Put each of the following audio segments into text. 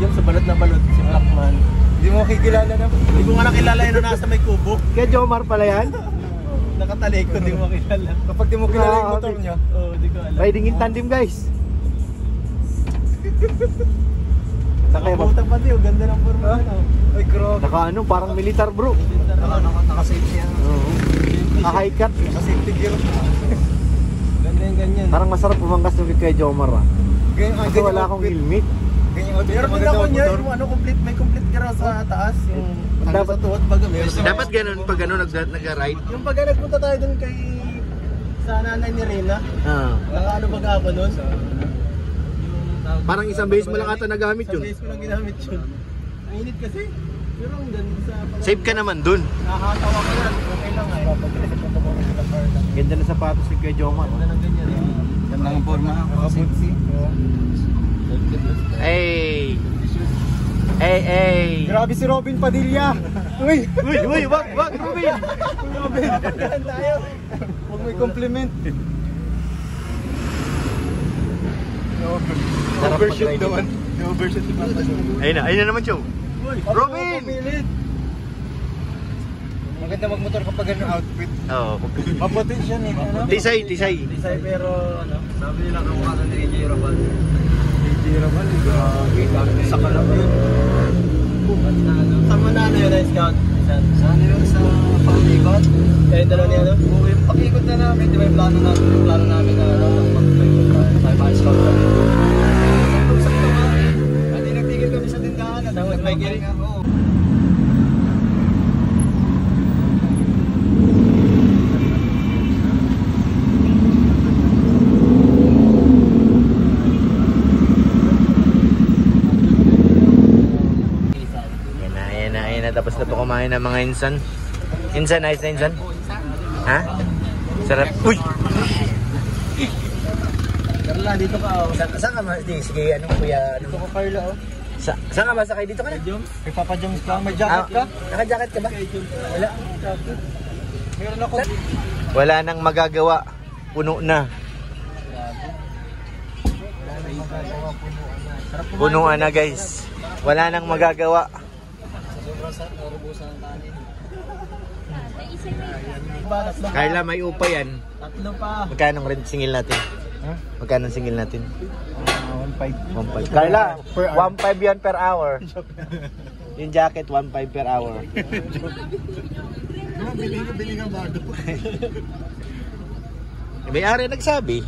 medium sa balot na balot, si Blackman. Hindi mo makikilala na. Hindi ko nga nakilala yun nasa may kubo. Kaya Jomar pala yan? Nakatalikod, hindi mo makilala. Kapag di mo kilala yung motor niya. Oo, di ko alam. Riding in tandem guys. Nakabutang pati, oh, ganda ng forma. Ay, grabe. Naka ano, parang militar bro. Naka-safety yan. Oo. Naka-high cut. Naka-safety gear. Ganda yung ganyan. Parang masarap pumangkas ng kay Jomar ah. Kasi wala akong helmet. Meron din ako niya, yung ano, may complete ka raw sa taas. Yung Dapat tuot pag Dapat ganun pag ano nag-ride. yung pag nagpunta tayo dun kay sa nanay ni Reyna. Nakaano ba ako nun? Parang isang beses mo lang ata nagamit yun. Isang beses ko lang ginamit yun. Ang init kasi. Pero ang ganda sa... Safe ka naman dun. Nakakatawa ko yan. Okay lang ay. Ganda na sapatos ni Kuya Jomar. Ganda ng ganyan. Ganda ng forma. Naka-safety. Hey! Hey! Grabe si Robin Padilla. Uy! Wag, Robin! Robin! Tayo. Huwag may compliment. Overshoot naman. Overshoot si Papa. Ayun na naman, Joe. Robin! Maganda magmotor kapag ganun outfit. Oo. Maputi siya eh. Ano? Tisay. Tisay pero ano, sabi nila kamukha ng DJ Rabal. DJ Rabal. Grabe. Sa kalab yun. Saan manalo yun na scout? Saan yun? Sa pang-ikot? Kaya yung dalawa niya no? Yung pag-ikot na namin, di ba yung plano namin na mag-ikot tayo ma-scout kami. Sakto nga. Hindi nagtigil kami sa tindahan. May giring. Tapos na po kumain ng mga insan. Insan, nice na insan? Ha? Sarap. Uy! Carla, dito ka oh. Saan ka ma? Sige, anong kuya? Dito ko Carla oh. Saan ka masakay? Dito ka na? May Papa Jones ka? May jacket ka? Naka-jacket ka ba? Wala. Meron ako. Wala nang magagawa. Puno na. Punuan na guys. Wala nang magagawa. Carla, may upa yan. Tatlo pa. Magkano rent singil natin? Ha? Magkano singil natin? 1.5. 1.5. Carla, 1.5 yan per hour. Yung jacket, 1.5 per hour. Bili nga ba? May-ari nagsabi.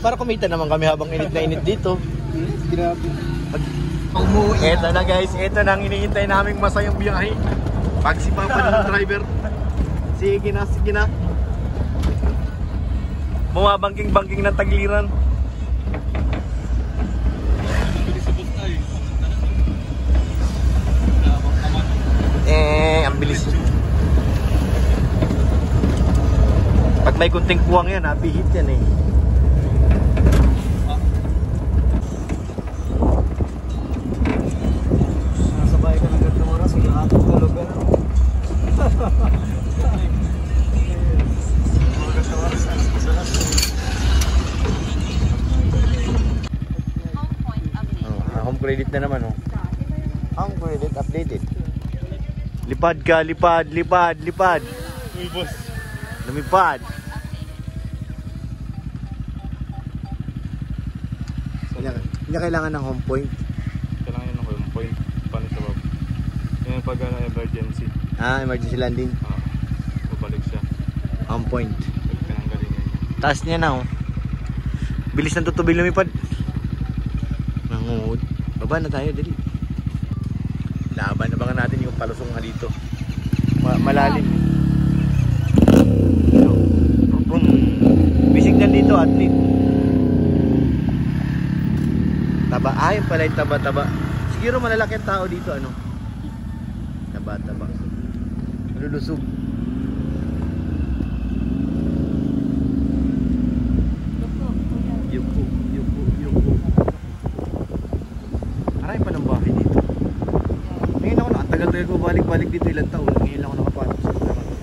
Para kumita naman kami habang init na init dito. Grabe. Eto na guys, eto na ang hinihintay naming masayang biyahe. Pag si Papa ng driver. Sige na. Bumabangking-bangking ng tagliran. Ang bilis. Pag may kunting puwang yan, happy hit yan eh. Nasabay ka ng gantong oras, sige atong tulog ka na. Home credit na naman oh. Home credit updated. Lipad ka, lipad. Uy boss. Lumipad. Hindi kailangan ng home point. Kailangan yun ng home point. Paano sa baba? Yan pag emergency. Emergency landing. Babalik siya. Home point. Pinanggaling yun. Taas niya na oh. Bilis ng tutubig lumipad. Nangungod. Baba na tayo, dali. Laban na baka natin yung palusong nga dito. Malalim. May signal dito, athlete. Taba. Yung pala yung taba-taba. Siguro malalaki ang tao dito, ano? Taba-taba. Lulusog. Yuko. Marami pa ng bahay dito. Ngayon ako nakatagal ko balik-balik dito ilang taon. Ngayon ako nakapasok sa lugar na to.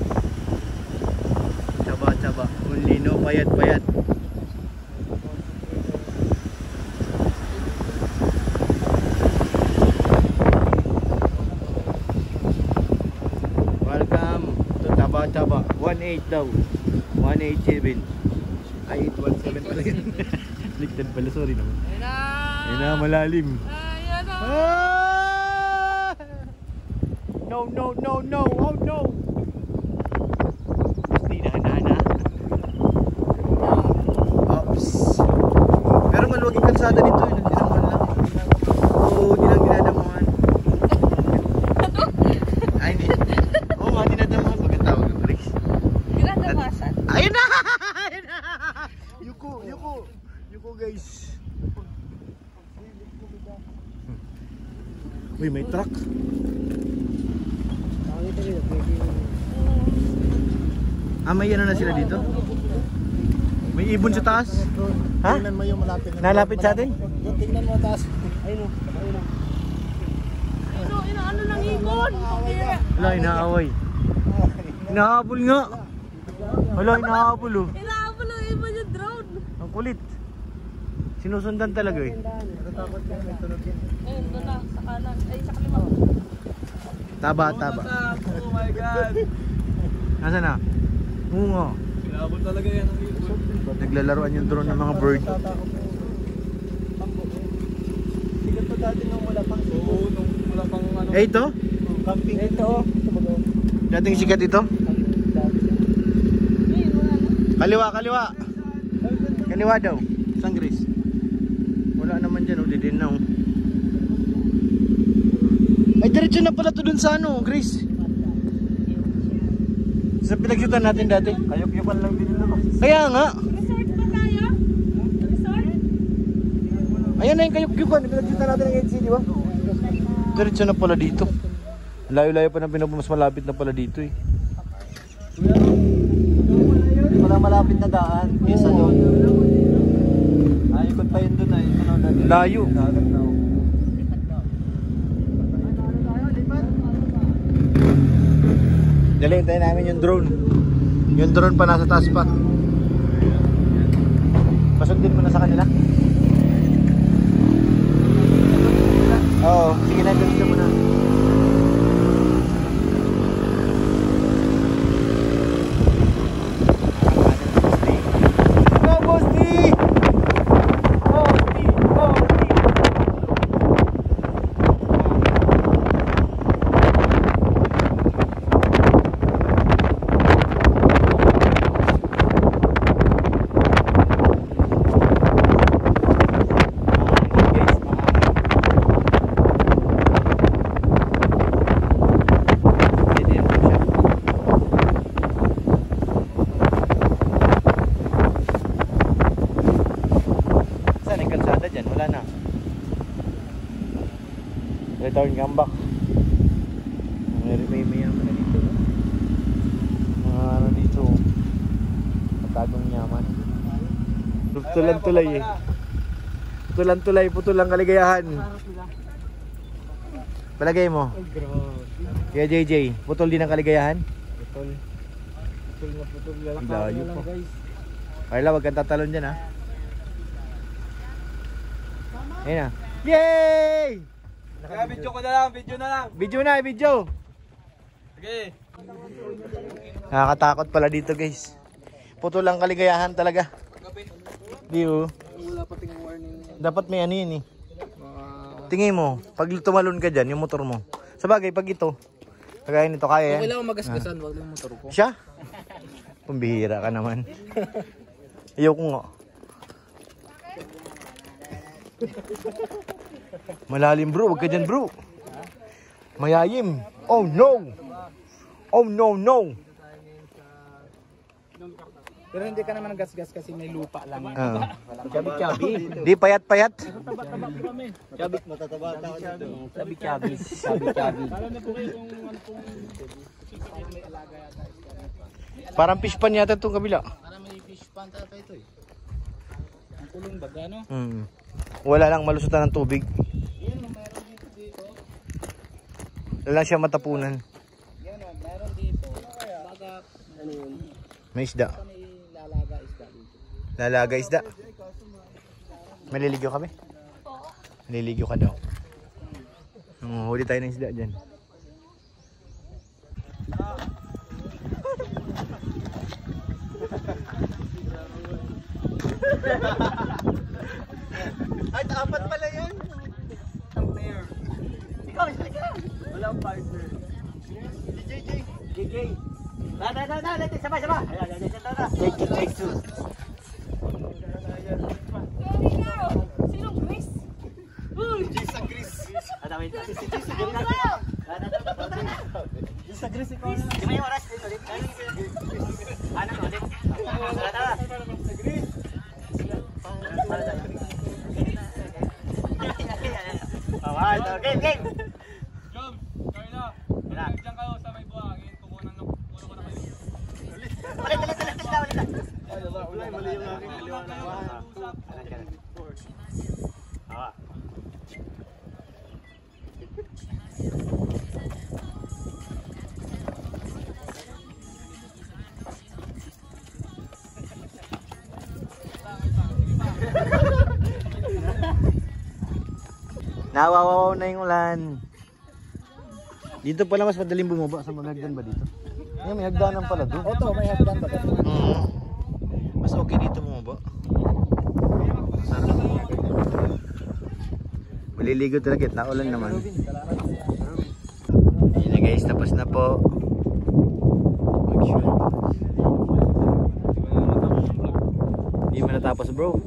Tsaba-tsaba. Unlino, payat-payat. 818 daw. 187. Ay, 817 pala yun. Ligtad pala, sorry naman. Ayun na, malalim. Ayan na. Ah! No, no, no, no. Oh, no. Hindi na. Oops. Pero maluwag yung kalsada nito. Dinadamuhan lang. Oo, hindi lang dinadamuhan. Ay, hindi. Oo nga, dinadamuhan. Pag ang tawag ng Bricks. Ginadamasan. Ayun na! Ayun na! Yuko guys. Uy, may truck. May ano na sila dito? May ibon sa taas? Ha? Tingnan mo yung malapit na. Nalapit sa atin? Tingnan mo taas. Ayun o. Ano, inaano ng ibon? Pambira. Wala, inaaway. Inahabol nga. Wala, inahabol oh. Inaabol ang ibon yung drone. Ang kulit. Sinusundan talaga eh. Natatakot ka. May tunog yan. Ayun, doon na, sa kanan. Ay, sa kaliwa. Taba. Oh my God! Nasaan na? Oo nga. Pinabot talaga yan ang ibon. Naglalaroan yung drone ng mga bird. Natatakot ka. Sigat pa dati nung wala pang Oo, nung wala pang ano. Eh ito? camping. Ito o. Dating sikat ito? Ayun, wala na. Kaliwa. Kaliwa daw. Saan, Grace? Wala naman dyan, didin na oh. Ay, diretso na pala to dun sa ano, Grace. Sa pinagsyutan natin dati. Kayok-yukan lang din naman. Kaya nga. Resort ba tayo? Resort? Ayan na yung kayuk-yukan. Pinagsyutan natin ng NC, di ba? Diretso na pala dito. Layo-layo pa na mas malapit na pala dito eh. Wala malapit na daan. Kesa doon. Ikot pa yun doon ay. Layo. Dali, hintayin namin yung drone. Yung drone pa nasa taas pa. Pasundin mo na sa kanila. Oo, sige na, ganito mo na. Go, Bosti! Return comeback. May mayaman na dito. Mga ano dito. Matagong yaman. Putulan-tulay eh. Putulan-tulay, putulang kaligayahan. Palagay mo. Kaya JJ, putol din ang kaligayahan? Putol na putol. Ang layo po. Carla, wag kang tatalon dyan ha. Ayun na. Yay! Kaya video ko na lang, video na lang. Video. Sige. Nakakatakot pala dito guys. Putol ang kaligayahan talaga. Di oh. Wala pa ting warning. Dapat may ano yun eh. Tingin mo, pag tumalon ka dyan, yung motor mo. Sabagay, pag ito, kagaya nito, kaya yan. Okay lang magasgasan, wag lang motor ko. Siya? Pambihira ka naman. Ayoko nga. Malalim bro, wag ka dyan bro. Mayayim. Oh no. Oh no no. Pero hindi ka naman nagasgas kasi may lupa lang. Chabi. Di payat-payat. Chabit matataba tao dito. Chabi. Parang fish pan yata itong kabila. Para may fish pan tata ito eh. Ang kulong baga no? Wala lang malusutan ng tubig. Wala lang siya matapunan. Yan o, meron dito. Baga, ano yun? May isda. May lalaga isda dito. Lalaga isda. Maliligaw kami? Maliligaw ka daw. Huli tayo ng isda dyan. Walang partner. JJ. Sabay. Take two. Sinong Chris? Uy! Sa Chris. Sa Chris ikaw na. Di ba yung oras? Ulit. Ano ulit? Tara. Sa Chris. Game. Jom, Carla. Diyan kayo sa may buhangin. Kukunan ko na kayo. Wala, mali yung aking kaliwanag. Nawawaw na yung ulan. Dito pala mas madaling bumaba sa mga hagdan ba dito? Ngayon may hagdanan pala doon. Oto, may hagdan ba? Mas okay dito bumaba. Sarap. Maliligo talaga at naulan naman. Ayun na guys, tapos na po. Hindi mo natapos bro.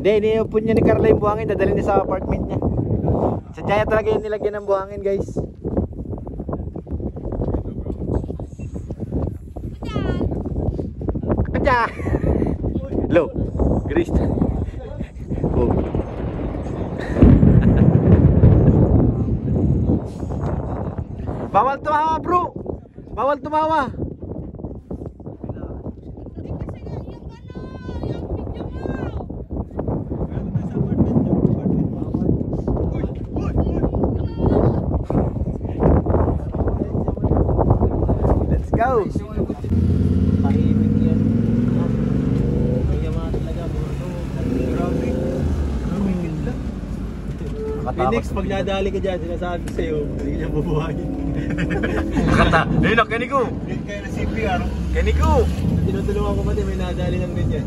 Hindi, iniupon niya ni Carla yung buhangin, dadalhin niya sa apartment niya. Sadya talaga yung nilagyan ng buhangin guys. Kadya! Lo, Grace. Oh. Bawal tumawa bro! Bawal tumawa! Let's go! Tahimik yan. May yaman talaga mga to. Grabe. Grabe ganda. Phoenix, pag nadali ka dyan, sinasabi ko sa'yo, hindi niya bubuhayin. Kata, ayun na, Kenny ko! Kaya na CPR. Kenny ko! Tinutulungan ko pati may nadali ng ganyan.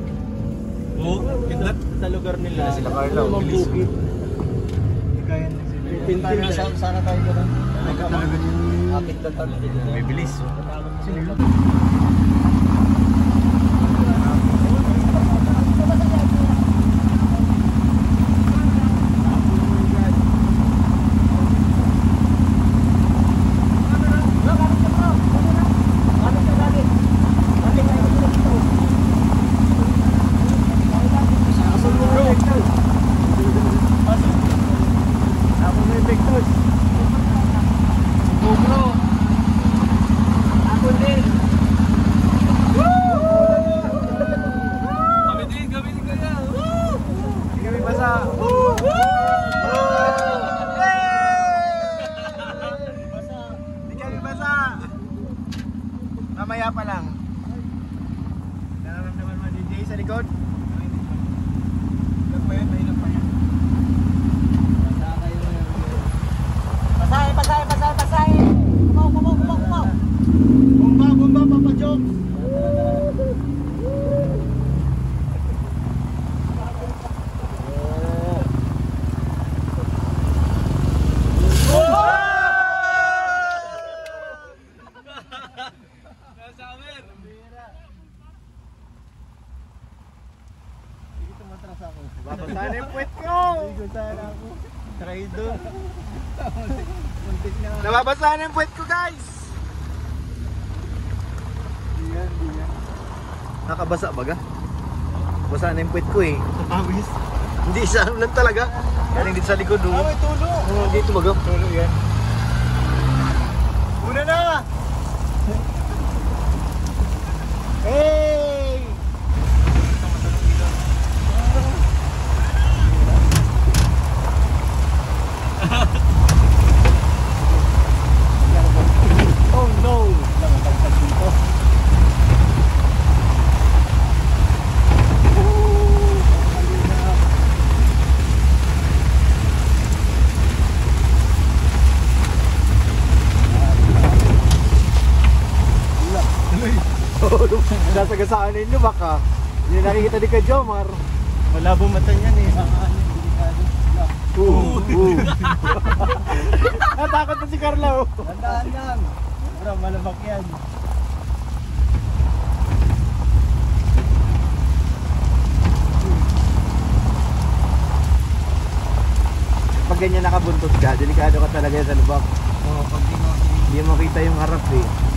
Oo, kidlat sa lugar nila. Sila Carla, Mga bilis. bukid. Hindi kaya na CPR. Pintin sana tayo ko lang. Akit na tayo. May bilis. Mamaya pa lang. Nararamdaman mo DJ sa likod? Ilang pa yan? Ilang pa yan? Basahin. Kumaw. Bomba, Papa Jokes! Babasahin yung puwet ko! Ligo sana ako. Traido. Nababasahan yung puwet ko guys! Diyan. Nakabasa baga? Basa na yung puwet ko eh. Pawis. Hindi sa ano lang talaga. Galing dito sa likod oh. May tulo. Oh, dito baga. Tulo yan. Una na! Hey! Oh no! Nakatagtag dito. Nasagasaan ninyo baka. Hindi nakikita ni Kajomar. Malabo mata niyan eh. Natakot na si Carla oh. Tandaan lang. Bro, malabak yan. Pag ganyan nakabuntot ka, delikado ka talaga sa lubak. Oo, pag di mo Hindi mo makita yung harap eh.